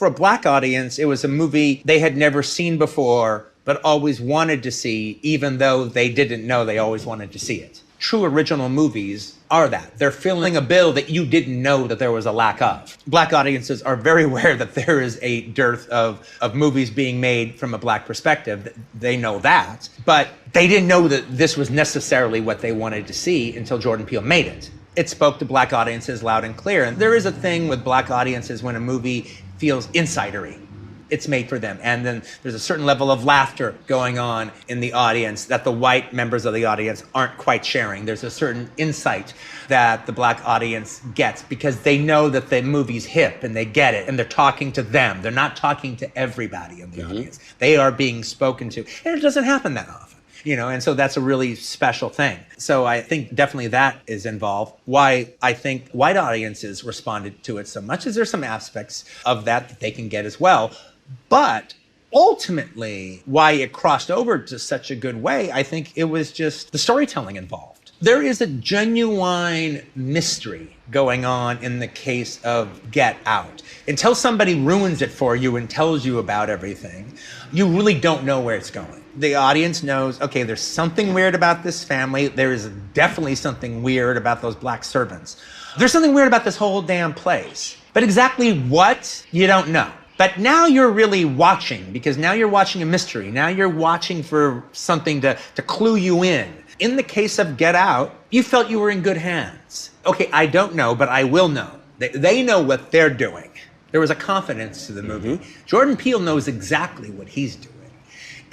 For a black audience, it was a movie they had never seen before, but always wanted to see, even though they didn't know they always wanted to see it. True original movies are that. They're filling a bill that you didn't know that there was a lack of. Black audiences are very aware that there is a dearth of movies being made from a black perspective. They know that, but they didn't know that this was necessarily what they wanted to see until Jordan Peele made it. It spoke to black audiences loud and clear. And there is a thing with black audiences when a movie feels insidery. It's made for them. And then there's a certain level of laughter going on in the audience that the white members of the audience aren't quite sharing. There's a certain insight that the black audience gets because they know that the movie's hip and they get it and they're talking to them. They're not talking to everybody in the audience. They are being spoken to. And it doesn't happen that often. And so that's a really special thing. So I think definitely that is involved. Why I think white audiences responded to it so much is there's some aspects of that they can get as well. But ultimately, why it crossed over to such a good way, I think it was just the storytelling involved. There is a genuine mystery going on in the case of Get Out. Until somebody ruins it for you and tells you about everything, you really don't know where it's going. The audience knows, okay, there's something weird about this family. There is definitely something weird about those black servants. There's something weird about this whole damn place. But exactly what, you don't know. But now you're really watching, because now you're watching a mystery. Now you're watching for something to clue you in. In the case of Get Out, you felt you were in good hands. Okay, I don't know, but I will know. They know what they're doing. There was a confidence to the movie. Jordan Peele knows exactly what he's doing.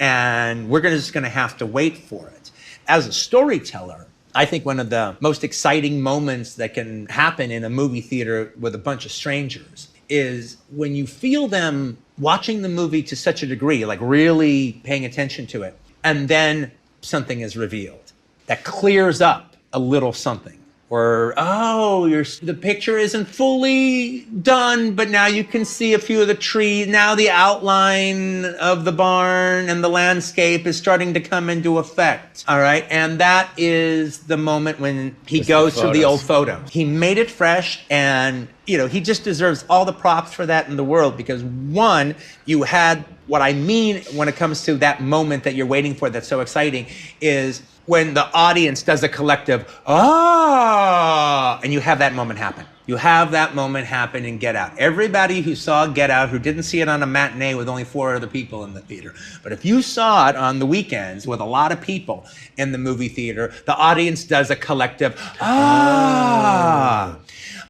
And we're just going to have to wait for it. As a storyteller, I think one of the most exciting moments that can happen in a movie theater with a bunch of strangers is when you feel them watching the movie to such a degree, like really paying attention to it, and then something is revealed that clears up a little something. Or, the picture isn't fully done, but now you can see a few of the trees. Now the outline of the barn and the landscape is starting to come into effect. All right. And that is the moment when he goes to the old photo. He made it fresh, and, he just deserves all the props for that in the world, because one, you had what I mean when it comes to that moment that you're waiting for that's so exciting is when the audience does a collective, and you have that moment happen. You have that moment happen in Get Out. Everybody who saw Get Out, who didn't see it on a matinee with only 4 other people in the theater, but if you saw it on the weekends with a lot of people in the movie theater, the audience does a collective,